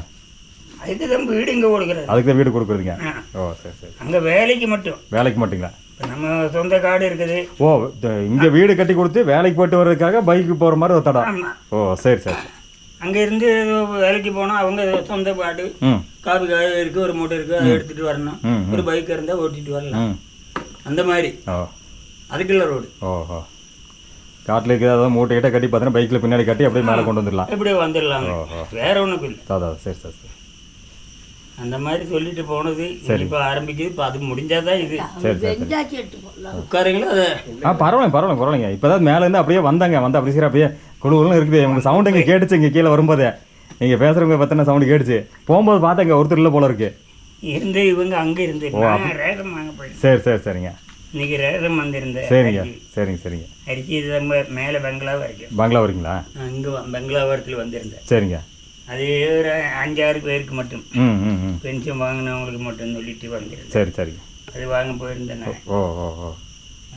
அதுக்கு தான் வீடு இங்கே கொடுக்குறது. அதுக்கு தான் வீடு கொடுக்குறதுங்க. ஓ, சரி சரி. அங்கே வேலைக்கு மட்டும். வேலைக்கு மட்டுங்களா? இப்போ நம்ம சொந்த காடு இருக்குது. ஓ, இங்கே வீடு கட்டி கொடுத்து வேலைக்கு போயிட்டு வர்றதுக்காக பைக்கு போகிற மாதிரி ஒரு தடம். ஓ, சரி சரி. அங்கே இருந்து வேலைக்கு போனால் அவங்க சொந்த காடு காபி காய் இருக்குது, ஒரு மூட்டை இருக்குது, அதை எடுத்துகிட்டு வரணும். ஒரு பைக் இருந்தால் ஓட்டிகிட்டு வரலாம். அந்த மாதிரி. ஓ, அதுக்குள்ள ரோடு. ஓஹோ. காட்டில் இருக்கிற ஏதாவது மூட்டை கிட்ட கட்டி பார்த்தீங்கன்னா பைக்கில் பின்னாடி கட்டி அப்படியே மேலே கொண்டு வந்துடலாம். எப்படியே வந்துடலாம். வேற ஒன்றுக்கும் இல்லை. அதான். சரி சரி சரி. அந்த மாதிரி சொல்லிட்டு போனது இப்போ ஆரம்பிக்குது. இப்போ அது முடிஞ்சாதான் இது. சரி சரி. உட்காருங்களா அதை? பரவாயில்லைங்க. இப்போ தான் மேலேருந்து அப்படியே வந்தாங்க. வந்து அப்படி சரி அப்படியே குழுவெல்லாம் இருக்குது. உங்கள் சவுண்டு இங்கே கேட்டுச்சு. இங்கே கீழே வரும்போதே நீங்கள் பேசுகிறவங்க பற்றின சவுண்டு கேட்டுச்சு. போகும்போது பார்த்தா இங்கே ஒருத்தர் இல்லை போல இருக்கு. இருந்து இவங்க அங்கே இருந்து ரேதம் வாங்க போயிடுச்சு. சரி சரி சரிங்க. இன்னைக்கு ரேதம் வந்திருந்தேன். சரிங்க சரிங்க சரிங்க. அரிசி இது மேலே பெங்களாவா இருக்கு. பங்களா வரீங்களா? இங்கே பெங்களாவரத்தில் வந்திருந்தேன். சரிங்க. அது ஒரு 5-6 பேருக்கு மட்டும் பென்ஷன் வாங்கினவங்களுக்கு மட்டும் சொல்லிட்டு வந்துருந்தேன். சரி சரிங்க. அது வாங்க போயிருந்தேன். ஓ ஓ ஓ.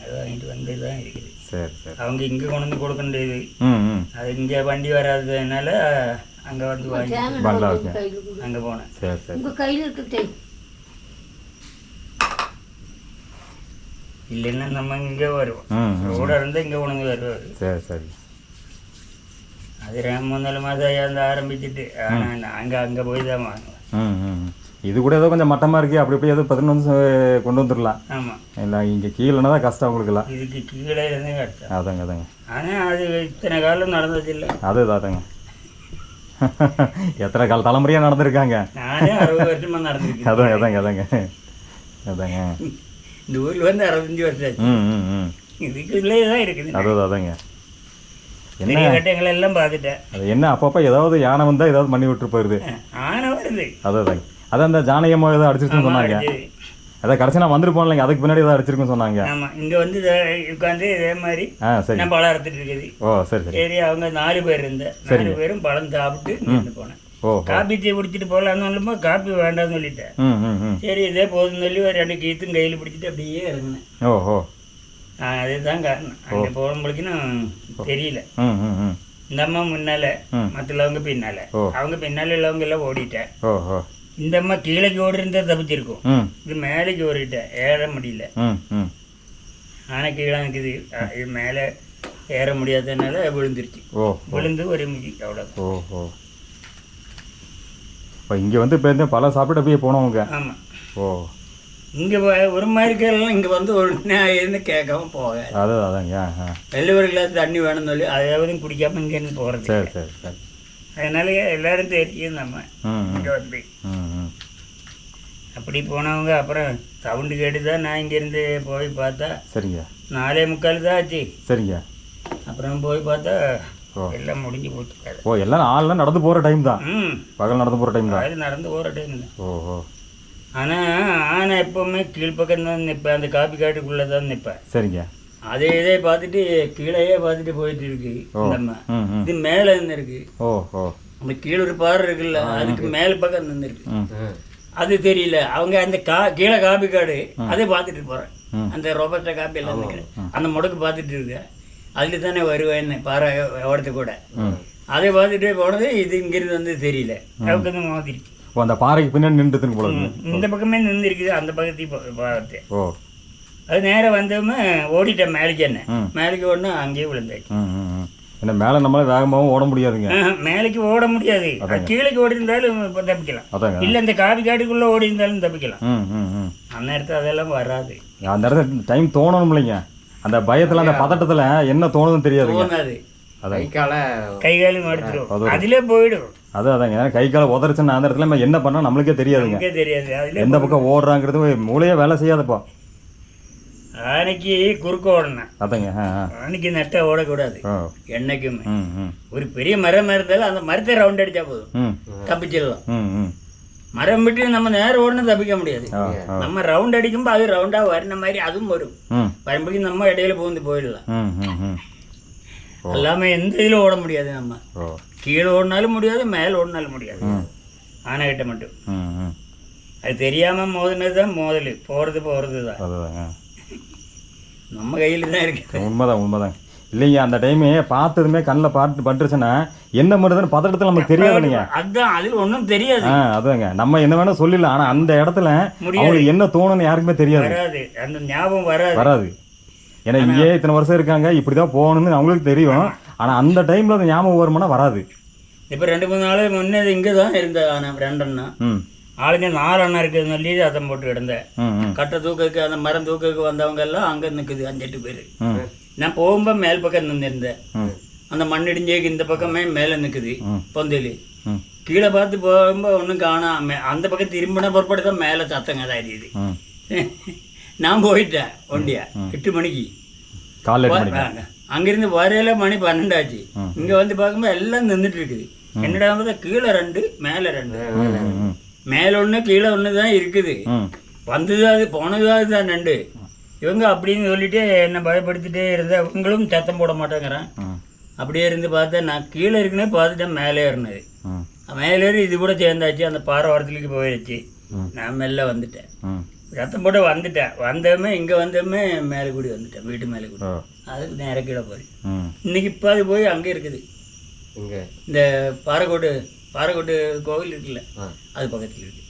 அது வாங்கிட்டு வந்து தான் இருக்குது. சரி சரி. அவங்க இங்கே கொண்டு வந்து கொடுக்கண்டியது. அது இங்கே வண்டி வராததுனால அங்கே வந்து வாங்கி பங்களா அங்கே போனேன். சரி சரி. உங்கள் கையில் இருக்கு. இல்லைன்னா நம்ம இங்கே வருவோம். ரோட இருந்தால் இங்கே கொண்டு வந்து வருவார். சரி சரி. அது 3-4 மாதம் வந்து ஆரம்பிச்சுட்டு ஆனால் நாங்கள் அங்கே போய் தான் வாங்குவோம். இது கூட ஏதோ கொஞ்சம் மட்டமாக இருக்குது. அப்படி இப்படி ஏதோ 11 கொண்டு வந்துடலாம். ஆமாம். இல்லை இங்கே கீழேனா தான் கஷ்டம் உங்களுக்குலாம். இதுக்கு கீழே இருந்து கஷ்டம். அதாங்க. ஆனால் அது இத்தனை காலம் நடந்தது இல்லை. அதாங்க. எத்தனை கால தலைமுறையாக நடந்திருக்காங்க. நானே 60 வருஷமாக நடந்திருக்கேன். அதாங்க. இந்த ஊரில் வந்து 65 வருஷம் ஆச்சு. இதுக்குள்ளே தான் இருக்குது. அதாங்க. பெரிய கட்டைகள் எல்லாம் பார்த்துட்டேன். அது என்ன அப்பப்போ ஏதாவது யானை வந்தால் ஏதாவது பண்ணி விட்டு போயிடுது. யானை வருது. அதாங்க. அதான் அந்த ஜானகமாக ஏதோ அடிச்சிருக்குன்னு சொன்னாங்க. அதான் கடைசி நான் வந்துட்டு போனேன். அதுக்கு பின்னாடி ஏதாவது அடிச்சிருக்குன்னு சொன்னாங்க. ஆமாம். இங்கே வந்து உட்காந்து இதே மாதிரி நான் பழம் அறுத்துட்டு இருக்குது. ஓ, சரி சரி. சரி, அவங்க 4 பேர் இருந்தேன். 4 பேரும் பழம் சாப்பிட்டு நின்று போனேன். காப்பி டீ குடிச்சிட்டு போகலான்னு சொல்லுமா காப்பி வேண்டாம்னு சொல்லிட்டேன். சரி, இதே போதும்னு சொல்லி ஒரு 2 கீத்தும் கையில் பிடிச்சிட்டு அப்படியே இறங்கினேன். ஓஹோ. அதுதான் காரணம். அங்கே போகும்போதுக்குன்னு தெரியல. இந்த அம்மா முன்னால, மற்றவங்க பின்னால. அவங்க பின்னால உள்ளவங்க எல்லாம் ஓடிட்டேன். இந்த அம்மா கீழேக்கு ஓடி இருந்தா தப்பிச்சிருக்கும். இது மேலேக்கு ஓடிட்டேன், ஏற முடியல. ஆனால் கீழே இருக்குது. இது மேலே ஏற முடியாததுனால விழுந்துருச்சு. விழுந்து ஒரு மிதி அவ்வளோ. ஓஹோ. இப்போ இங்கே வந்து இப்போ இந்த பல சாப்பிட்டு அப்படியே போனவங்க. ஆமாம். ஓ, இங்கே ஒரு மாதிரி கேள்லாம் இங்கே வந்து ஒன்றா இருந்து கேட்காம போக அதாங்க. வெளில ஒரு கிளாஸ் தண்ணி வேணும்னு சொல்லி அதாவது குடிக்காமல் இங்கேருந்து போகிறது. சரி சரி சரி. அதனால எல்லாரும் தெரியும் நம்ம இங்கே வந்து. அப்படி போனவங்க அப்புறம் சவுண்டு கேட்டு தான் நான் இங்கேருந்து போய் பார்த்தா சரிங்க 4:45 தான் ஆச்சு. சரிங்க. அப்புறம் போய் பார்த்தா எல்லாம் முடிஞ்சு போச்சு. எல்லாம் ஆள்லாம் நடந்து போகிற டைம் தான். பகல் நடந்து போகிற டைம் தான். அது நடந்து போகிற டைம் தான். ஓஹோ. ஆனால் எப்போவுமே கீழ்ப்பக்கம் தான் நிற்பேன், அந்த காப்பி காட்டுக்குள்ளே தான் நிற்பேன். சரிங்க. இதே பார்த்துட்டு கீழேயே பார்த்துட்டு போயிட்டு இருக்கு. நம்ம இது மேலே இருந்து இருக்கு. ஓஹோ. அந்த கீழே ஒரு பாறை இருக்குல்ல, அதுக்கு மேலே பக்கம் நின்றுருக்கு. அது தெரியல. அவங்க அந்த கீழே காப்பி காடு அதை பார்த்துட்டு போகிறேன். அந்த ரோபஸ்டா காப்பி எல்லாம் அந்த முடக்கு பார்த்துட்டு இருக்கு. அதில் தானே வருவேன்னு பாறை ஓடத்து கூட அதை பார்த்துட்டே போனது. இது இங்கிருந்து வந்து தெரியல, அவருக்கு வந்து மாதிரிச்சு. அந்த பாறைக்கு பின்னாடி நின்றுதுன்னு போல இந்த பக்கமே நின்றுருக்குது, அந்த பக்கத்தையும் பார்த்து. அது நேரம் வந்தோமே ஓடிட்டேன் மேலேக்கு. என்ன மேலேக்கு ஓடனா அங்கேயே விழுந்தாச்சு. என்ன மேலே நம்மளால வேகமாகவும் ஓட முடியாதுங்க. மேலேக்கு ஓட முடியாது. கீழேக்கு ஓடி இருந்தாலும் தப்பிக்கலாம். இல்லை இந்த காப்பி காட்டுக்குள்ளே ஓடி இருந்தாலும் தப்பிக்கலாம். அந்த நேரத்தில் அதெல்லாம் வராது. அந்த இடத்துல டைம் தோணணும் இல்லைங்க. அந்த பயத்தில் அந்த பதட்டத்தில் என்ன தோணுதுன்னு தெரியாது. தோணாது. கை காலும் எடுத்துரும், அதிலே போயிடும். அதாங்க கை காலை உதறிச்சுன்னா அந்த இடத்துல நம்ம என்ன பண்ணா நம்மளுக்கே தெரியாதுங்க. தெரியாது எந்த பக்கம் ஓடுறாங்கிறது மூளையே வேலை செய்யாதப்பா. அன்னைக்கு குறுக்க ஓடணும். அதாங்க. அன்னைக்கு நெட்டை ஓடக்கூடாது என்னைக்குமே. ஒரு பெரிய மரம் இருந்தாலும் அந்த மரத்தை ரவுண்ட் அடிச்சா போதும், தப்பிச்சிடலாம். மரம் விட்டு நம்ம நேரம் ஓடணும் தப்பிக்க முடியாது. நம்ம ரவுண்ட் அடிக்கும்போது அது ரவுண்டா வர்ற மாதிரி அதுவும் வரும். வரும்போது நம்ம இடையில பூந்து போயிடலாம். எல்லாமே எந்த இதில் ஓட முடியாது. நம்ம கீழே ஓடினாலும் முடியாது, மேலே ஓடினாலும் முடியாது. ஆனைகிட்ட மட்டும் அது தெரியாம மோதினது தான் மோதல். போறது தான் நம்ம கையில் தான் இருக்கு. உண்மைதான். இல்லைங்க அந்த டைமே பார்த்ததுமே கண்ணில் பட்டுருச்சுன்னா என்ன பண்ணுறதுன்னு பதட்டத்தில் நமக்கு தெரியாது இல்லைங்க. அதுதான் அதில் ஒன்றும் தெரியாது. அதுதாங்க நம்ம என்ன வேணா சொல்லிடலாம். ஆனால் அந்த இடத்துல அவங்களுக்கு என்ன தோணுன்னு யாருக்குமே தெரியாது. அந்த ஞாபகம் வராது. ஏன்னா இங்கே இத்தனை வருஷம் இருக்காங்க, இப்படி தான் போகணும்னு அவங்களுக்கு தெரியும். ஆனால் அந்த டைமில் அந்த ஞாபகம் வருமானா வராது. இப்போ 2-3 நாள் முன்னே இங்கே தான் இருந்த 2 அண்ணா ஆளுங்க 4 அண்ணா இருக்குதுன்னு சொல்லி அத்தம் போட்டு கிடந்தேன். கட்டை தூக்கக்கு அந்த மரம் தூக்கக்கு வந்தவங்க எல்லாம் அங்கே நிற்குது 5-8 பேர். நான் போகும்போது மேல் பக்கம் நின்றுருந்தேன். அந்த மண்ணிடிஞ்சேக்கு இந்த பக்கமே மேலே நிற்குது பொந்தலி. கீழே பார்த்து போகும்போது ஒன்றும் காணாம அந்த பக்கம் திரும்பின பொறுப்பாடு தான் மேலே சத்தங்க தான் இருக்குது. நான் போயிட்டேன் ஒண்டியா 8 மணிக்கு. அங்கிருந்து வரையில மணி 12 ஆச்சு. இங்க வந்து பார்க்கும்போது எல்லாம் நின்றுட்டு இருக்குது. என்னடா கீழே 2 மேலே 2, மேலே 1 கீழே 1 தான் இருக்குது. வந்தது அது போனது அதுதான் 2. இவங்க அப்படின்னு சொல்லிட்டு என்னை பயப்படுத்திட்டே இருந்தேன். இவங்களும் சத்தம் போட மாட்டேங்கிறான். அப்படியே இருந்து பார்த்தேன். நான் கீழே இருக்குன்னே பார்த்துட்டேன். மேலே ஏறினது மேலே ஏறி இது கூட சேர்ந்தாச்சு. அந்த பாறை வாரத்துக்கு போயிடுச்சு. நான் மெல்ல வந்துட்டேன். சத்தம் போட்டு வந்துட்டேன். வந்தோமே இங்கே வந்தோமே மேலே கூடி வந்துட்டேன். வீட்டு மேலே கூடி அதுக்கு நேரம் கீழே போய் இன்னைக்கு இப்போ அது போய் அங்கே இருக்குது. இந்த பாறைக்கோட்டு கோவில் இருக்குல்ல, அது பக்கத்தில் இருக்கு.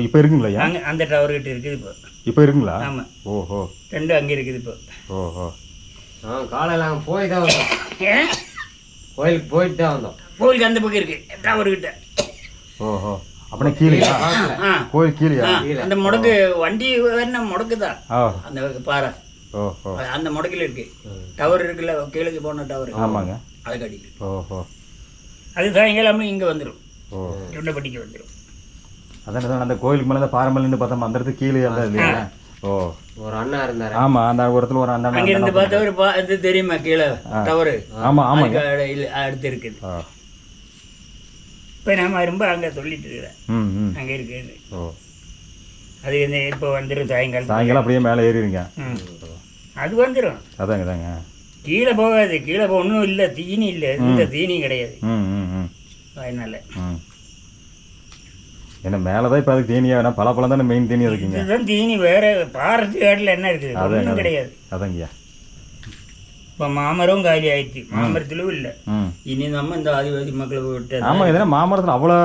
இப்போ இருக்குங்களா? அங்கே அந்த டவர் கிட்ட இருக்குது இப்போ இருக்குங்களா? ஆமாம். ஓஹோ. 2 அங்கே இருக்குது இப்போ. ஓஹோ. காலையில் அங்கே போய் தான் வந்தோம். கோயிலுக்கு போயிட்டு தான் வந்தோம். கோயிலுக்கு அந்த பக்கம் இருக்கு டவர் கிட்ட. ஓஹோ. அப்படின்னா கீழே கோயில் கீழே அந்த முடக்கு வண்டி வேணா முடக்கு தான் அந்த பாறை. ஓஹோ. அந்த முடக்கில் இருக்கு டவர் இருக்குல்ல, கீழே போன டவர். ஆமாங்க. அது கட்டிக்கு. ஓஹோ. அது சாயங்காலமே இங்கே வந்துடும். உருண்டைப்பட்டிக்கு வந்துடும். அதான் அந்த கோயிலுக்கு மேலே பாறை மேலே நின்று பார்த்தோம். அந்த இடத்துக்கு கீழே இல்லையா? ஓ, ஒரு அண்ணா இருந்தாரு. ஆமா, அந்த இடத்துல ஒரு அண்ணா அங்க இருந்து பார்த்தா இது தெரியுமா கீழே டவர்? ஆமா ஆமாங்க, அடுத்து இருக்குது. இப்போ நாம ரொம்ப அங்கே சொல்லிட்டு இருக்கிறேன் அங்கே இருக்குது. அது இப்போ வந்துடும் சாயங்காலம் அப்படியே மேலே ஏறிடுங்க. அது வந்துடும். அதாங்க தாங்க கீழே போகாது. கீழே ஒன்றும் இல்லை, தீனி இல்லை, இந்த தீனி கிடையாது. அதனால என்ன மேலதான் இப்போ அதுக்கு தீனியா வேணா பழப்பழம் தானே மெயின் தீனி இருக்குங்க. இதுதான் தீனி. வேற பாரத்து காட்டில் என்ன இருக்குது? ஒன்றும் கிடையாது. அதாங்கய்யா. இப்போ மாமரம் காலி ஆயிடுச்சு, மாமரத்திலும் இல்லை. இனி நம்ம இந்த ஆதிவாசி மக்களை விட்டு. ஆமாம், எதனா மாமரத்தில் அவ்வளோ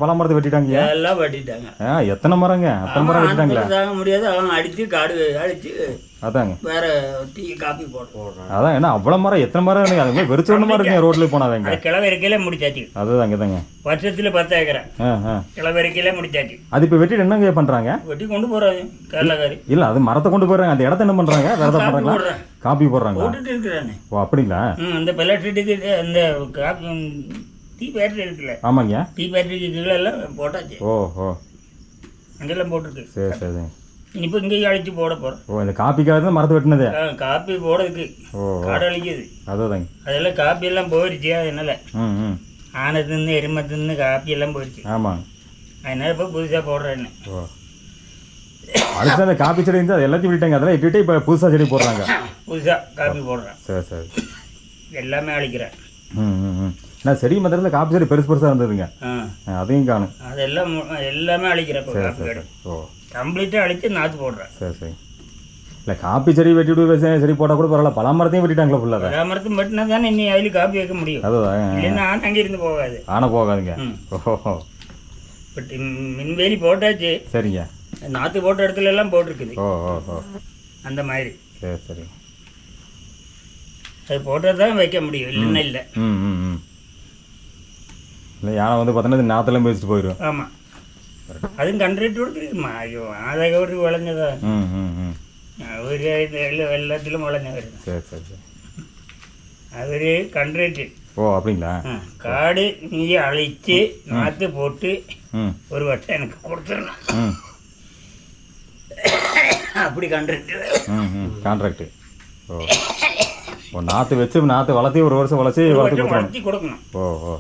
பழமரத்தை வெட்டிட்டாங்க. எல்லாம் வெட்டிட்டாங்க. எத்தனை மரங்க? அத்தனை மரம் வெட்டிட்டாங்களா? தாங்க முடியாது. அவங்க அடித்து காடு அடித்து அதாங்க வேற டீ காப்பி போடுறோம். அதான் என்ன அவ்வளோ மரம் எத்தனை மரம் எனக்கு அது மாதிரி வெறிச்சோண்டு மாதிரி இருக்குங்க ரோட்ல போனாதேங்க. அது கிளவரிக்கையில முடிச்சாச்சு. அதுதாங்க தாங்க வருஷத்துல 10 ஏக்கரை கிளவரிக்கையில முடிச்சாச்சு. அது இப்போ வெட்டிட்டு என்னங்க பண்ணுறாங்க? வெட்டி கொண்டு போறாங்க கேரளாக்காரி. இல்லை அது மரத்தை கொண்டு போடுறாங்க, அந்த இடத்த என்ன பண்ணுறாங்க? வேற எதாவது பண்ணுறாங்களா? காப்பி போடுறாங்க. போட்டுட்டு இருக்கிறானே. ஓ அப்படிங்களா? அந்த பெலட்ரிக்கு அந்த டீ பேட்டரி இருக்குல்ல. ஆமாங்க. டீ பேட்டரிக்கு கீழே எல்லாம் போட்டாச்சு. ஓ ஓ அங்கெல்லாம் போட்டிருக்கு. சரி சரி. இப்போ இங்கேயும் அழிச்சு போட போகிறோம். ஓ இந்த காப்பிக்காக தான் மரத்தை வெட்டினதே? காப்பி போடுறதுக்கு. ஓ காடு அழிக்குது. அதுதாங்க. அதெல்லாம் காப்பி எல்லாம் போயிடுச்சு. அதனால ம் ஆனை தின்னு எருமை தின்னு காப்பி எல்லாம் போயிடுச்சு. ஆமாங்க. அதனால இப்போ புதுசாக போடுறேன்னு. ஓ அடுத்து அந்த காப்பி செடி இருந்து அது எல்லாத்தையும் விட்டுட்டாங்க, அதெல்லாம் விட்டுட்டு இப்போ புதுசாக செடி போடுறாங்க. புதுசாக காப்பி போடுறேன். சரி சரி. எல்லாமே அழிக்கிறேன். நான் செடி மத்தியில் காப்பி செடி பெருசு பெருசாக இருந்ததுங்க, அதையும் காணும். அதெல்லாம் எல்லாமே அழிக்கிறேன். காப்பி கடை ஓ கம்ப்ளீட்டாக அழித்து நாற்று போடுறேன். சரி சரி. இல்லை காப்பி செடி வெட்டிவிட்டு செடி போட்டால் கூட பரவாயில்ல, பலாமரத்தையும் வெட்டிட்டாங்களா ஃபுல்லாக? பலாமரத்தையும் வெட்டினா தானே இன்னும் அதில் காப்பி வைக்க முடியும். அதுதான். இல்லைன்னா ஆனை அங்கேருந்து போகாது. ஆனை போகாதுங்க. ஓஹோ. பட் மின்வேலி போட்டாச்சு. சரிங்க. நாற்று போட்ட இடத்துல எல்லாம் போட்டிருக்குது. ஓ ஓ ஓ அந்த மாதிரி. சரி சரி. அது போட்டால் தான் வைக்க முடியும், இல்லைன்னா இல்லை. இல்லை யானை வந்து பார்த்தோன்னா நாற்றுலாம் பேசிட்டு போயிடும். ஆமாம். அதுவும் கண்ட்ரேட் கொடுக்குறீங்கம்மா. ஐயோ ஆதகவருக்கு வளர்ந்ததா. அவர் எல்லாத்திலும் வளர்ந்தவர். சரி சரி சரி. அவர் கண்ட்ரேட்டு. ஓ அப்படிங்களா? காடு நீயே அழைச்சி நாற்று போட்டு ஒரு வட்டம் எனக்கு கொடுத்துடணும். அப்படி கண்ட்ராக்டு. கான்ட்ராக்டு. ஓ ஓ நாற்று வச்சு நாற்று வளர்த்தி ஒரு வருஷம் வளர்த்தி கொடுக்கணும். ஓ ஓ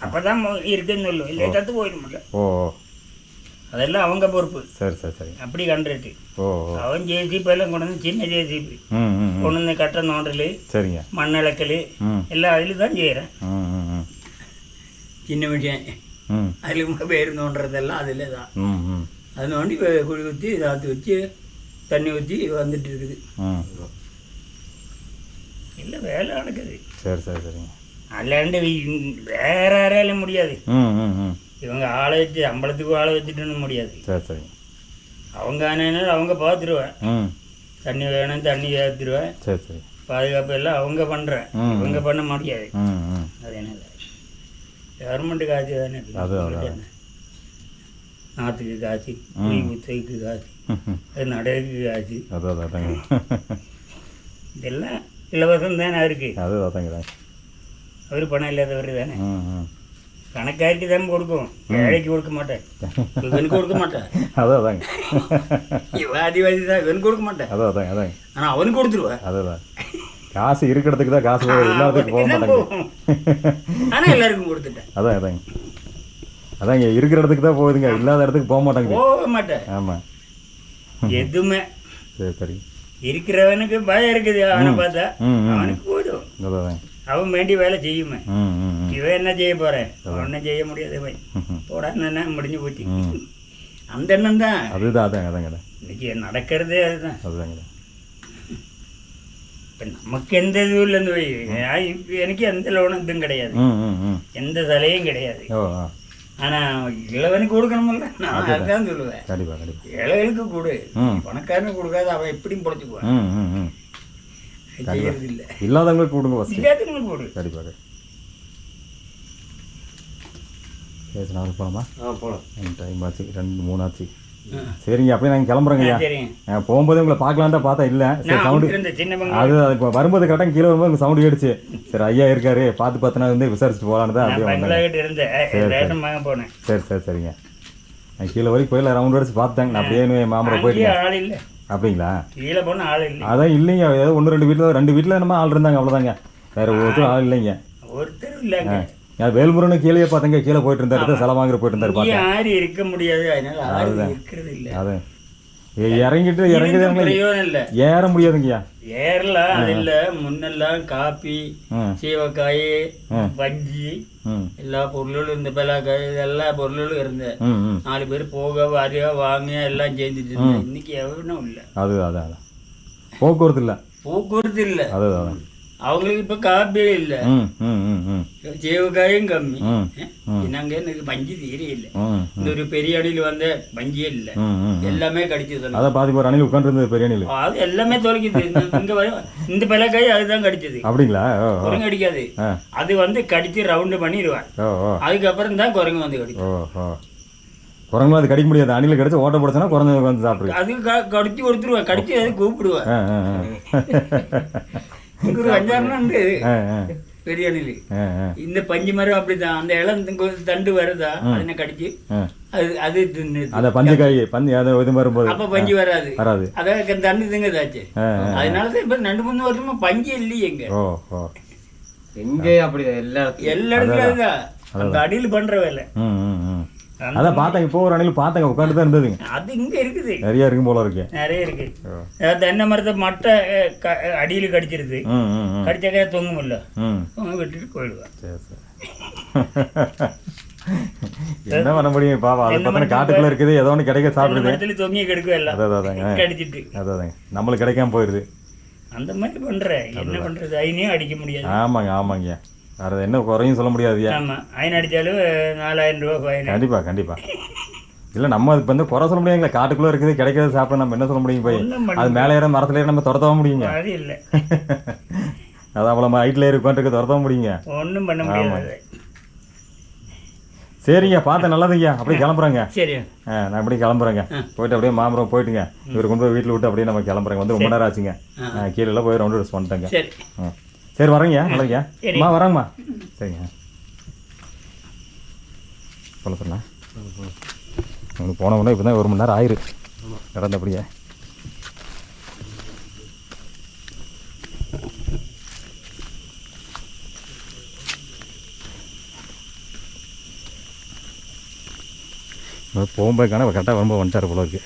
அப்போ தான் இருக்குன்னு சொல்லுவோம், இல்லை தத்து போயிடும்ல. ஓ அதெல்லாம் அவங்க பொறுப்பு. சரி சரி சரி. அப்படி கண்ட்ராக்டு. ஓ அவன் ஜேசிபி எல்லாம் கொண்டு வந்து சின்ன ஜேசிபி கொண்டு வந்து கட்ட நோண்டல், சரிங்க, மண்ணளக்கல் எல்லாம் அதில் தான் செய்கிறேன். சின்ன விஷயம் அதில் பேர் நோண்டுறதெல்லாம் அதில் தான். அது நோண்டி குழி ஊற்றி நாற்று வச்சு தண்ணி ஊற்றி வந்துட்டு இருக்குது. இல்லை வேலை நடக்குது. சரி சரி சரிங்க. அல்லாண்டு வேற யாராலும் முடியாது. இவங்க ஆளை வச்சு அம்பலத்துக்கு ஆளை வச்சுட்டு முடியாது. சரி சரி. அவங்க ஆனாலும் அவங்க பார்த்துருவேன். தண்ணி வேணும் தண்ணி ஏற்றுருவேன். சரி சரி. பாதுகாப்பு எல்லாம் அவங்க பண்ணுறேன், இவங்க பண்ண முடியாது. அது என்ன கவர்மெண்ட் காசு தானே. நாற்றுக்கு காசு, குத்தைக்கு காசு, அது நடவுக்கு காசு, இதெல்லாம் இலவசம் தானே அவருக்கு. அவர் பணம் இல்லாதவர் தானே. கணக்காரிக்கு தான் கொடுக்கும், வேலைக்கு கொடுக்க மாட்டேன். இவனுக்கு கொடுக்க மாட்டேன். அதாங்க இவன் ஆதிவாசி தான், இவனுக்கு கொடுக்க மாட்டேன். அதாங்க அதாங்க. ஆனால் அவனுக்கு கொடுத்துருவேன். அதான் காசு இருக்கிறதுக்கு தான் காசு இல்லாததுக்கு போக மாட்டாங்க. ஆனால் எல்லாருக்கும் கொடுத்துட்டேன். அதான் அதாங்க அதாங்க இருக்கிற இடத்துக்கு தான் போகுதுங்க, இல்லாத இடத்துக்கு போக மாட்டாங்க. போக மாட்டேன். ஆமாம் எதுவுமே. சரி சரி. இருக்கிறவனுக்கு பயம் இருக்குது, அவனை பார்த்தா அவனுக்கு போதும். அதான் அவன் வேண்டிய வேலை செய்யுமே. இவன் என்ன செய்ய போறேன், ஒன்னும் செய்ய முடியாது. போடான்னு முடிஞ்சு போச்சு. அந்த எண்ணம் தான். அதுதான் அதாங்க அதாங்க இன்னைக்கு நடக்கிறதே அதுதான். அதுதாங்க. இப்போ நமக்கு எந்த இதுவும் இல்லைன்னு வை, எனக்கு எந்த லோனும் இதுவும் கிடையாது, எந்த தலையும் கிடையாது. ஆனால் இளவனுக்கு கொடுக்கணுமில்ல, நான் அதுதான் சொல்லுவேன். கண்டிப்பாக கண்டிப்பாக. இளவனுக்கு கொடு, பணக்காரனுக்கு கொடுக்காது, அவன் எப்படியும் பொழைச்சிக்குவான். செய்யறது இல்லை, இல்லாதவங்களுக்கு கொடுங்க, இல்லாதவங்களுக்கு கொடு. கண்டிப்பாக. சரி நாளைக்கு போகலாமா? போகலாம். டைம் ஆச்சு, 2-3 ஆச்சு. சரிங்க, அப்படியே நாங்கள் கிளம்புறோங்கய்யா. போகும்போது உங்களை பார்க்கலான் தான் பார்த்தா இல்லை. சரி சவுண்டு அது இப்போ வரும்போது கரெக்டாக கீழே வரும்போது உங்கள் சவுண்டு கேடுச்சு. சரி ஐயா இருக்காரு, பார்த்து பார்த்தனா வந்து விசாரிச்சுட்டு போகலான்னு தான் அப்படியே வந்தேன். சரி சரி சரிங்க. நான் கீழே வரைக்கும் போயில ரவுண்ட் அடிச்சு பார்த்தேங்க. நான் அப்படியே மாமரம் போயிட்டு. அப்படிங்களா? கீழே போன ஆள் இல்லை. அதான் இல்லைங்க, ஏதோ 1-2 வீட்டில் என்னமோ ஆள் இருந்தாங்க, அவ்வளோதாங்க. வேறு ஒருத்தர் ஆள் இல்லைங்க. ஒருத்தர் இல்லைங்க. வேல்முருகனு கீழே பார்த்தங்க, கீழே போயிட்டு இருந்தாரு, செல வாங்குற போயிட்டு இருந்தாரு. யாரும் இருக்க முடியாது, அதான் இறங்கிட்டு ஏற முடியாதுங்கய்யா. ஏறலாம். அது இல்லை, முன்னெல்லாம் காப்பி, சீவக்காய், பஜ்ஜி, எல்லா பொருளும் இந்த பலாக்காய் எல்லா பொருளும் இருந்தேன். 4 பேர் போக வரையா வாங்க எல்லாம் செஞ்சுட்டு இருந்தேன். இன்னைக்கு எவனும் இல்லை. அது அதான் போக்குவரத்து இல்லை, போக்குவரத்து இல்லை. அதுதான் அவங்களுக்கு இப்போ காப்பியே இல்லை, ம் ம் ம் ம் ஜீவகாயும் கம்மி. ம் நாங்கள் எனக்கு பஞ்சு தீரே இல்லை. ம் இந்த ஒரு பெரிய அணில் வந்த பஞ்சே இல்லை, ம் ம் எல்லாமே கடிச்சது. அதை பாதி ஒரு அணில் உட்காந்துருந்தது பெரிய அணில். அது எல்லாமே தொலைக்குது. இங்க இந்த பலக்காய் அதுதான் கடிச்சது. அப்படிங்களா? குரங்கு கடிக்காது, அது வந்து கடிச்சு ரவுண்டு பண்ணிடுவேன். அதுக்கப்புறம் தான் குரங்கு வந்து கடிக்கும். ஓ குரங்கு அது கடிக்க முடியாது. அணில் கடிச்சு ஓட்ட போடுச்சுன்னா குரங்கு வந்து சாப்பிடுது. அது கடிச்சு கொடுத்துருவேன், கடிச்சு அது கூப்பிடுவேன். இங்க ஒரு 5-6 உண்டு பெரிய அணில். இந்த பஞ்சு மரம் அப்படிதான், அந்த இளம் தண்டு வருதா அதனை கடிச்சு அது தின்னு. அந்த பஞ்சுக்காய் பஞ்சு அதை இது வரும்போது அப்ப பஞ்சு வராது, வராது. அதான் தண்டு திங்கதாச்சு. அதனாலதான் இப்ப 2-3 வருஷமா பஞ்சு இல்லையே எங்க. எங்கே அப்படி எல்லா இடத்துலயும் தான் அந்த அடியில் பண்ற வேலை. அதான் பார்த்தாங்க, இப்போ ஒரு அணில் பார்த்தாங்க உட்காந்து தான் இருந்ததுங்க. அது இங்க இருக்குது, நிறைய இருக்கும் போல இருக்கு. நிறைய இருக்கு. தென்னை மரத்தை மட்டை அடியில் கடிச்சிருது, கடிச்சாக்கா தொங்கும் இல்ல, விட்டுட்டு போயிடுவேன். என்ன பண்ண முடியும் பாவம், அதை பார்த்தா காட்டுக்குள்ள இருக்குது, ஏதோ ஒன்று கிடைக்க சாப்பிடுது, தொங்கி கெடுக்கும் எல்லாம் கடிச்சிட்டு. அதாதாங்க நம்மளுக்கு கிடைக்காம போயிடுது. அந்த மாதிரி பண்றேன், என்ன பண்றது, ஐனையும் அடிக்க முடியாது. ஆமாங்க ஆமாங்க, வேறு என்ன குறையும் சொல்ல முடியாது. ஆமாம், ஐன் அடித்தாலும் 4000 ரூபா ஃபைன். கண்டிப்பாக கண்டிப்பாக. இல்லை நம்ம இப்போ வந்து குறை சொல்ல முடியாதுங்களா, காட்டுக்குள்ளே இருக்குது கிடைக்கிறது சாப்பிட நம்ம என்ன சொல்ல முடியும் போய். அது மேலே ஏற மரத்தில் ஏற நம்ம துரத்தவும் முடியுங்க. அது இல்லை, அது அவ்வளோ ஹைட்டில் ஏறி உட்காந்துருக்கு துரத்தவும் முடியுங்க. ஒன்றும் பண்ண முடியாது. சரிங்க, பார்த்து நல்லதுங்க. அப்படியே கிளம்புறேங்க. சரி, நான் அப்படியே கிளம்புறேங்க. போயிட்டு அப்படியே மாமரம் போயிட்டுங்க, இவர் கொண்டு போய் வீட்டில் விட்டு அப்படியே நம்ம கிளம்புறேங்க. வந்து ரொம்ப நேரம் ஆச்சுங்க, கீழே போய் ரவுண்டு அடிச்சு வந்துட்டேங்க. சரி சரி வரேங்க, நல்லதுங்க. அம்மா வராங்கம்மா. சரிங்க சொல்ல சொன்னேன். உங்களுக்கு போன உடனே இப்போ தான் 1 மணி நேரம் ஆயிரு நடந்தபடியே. போகும்போது கரெக்டாக வரும்போது வந்துட்டார் போல இருக்கு.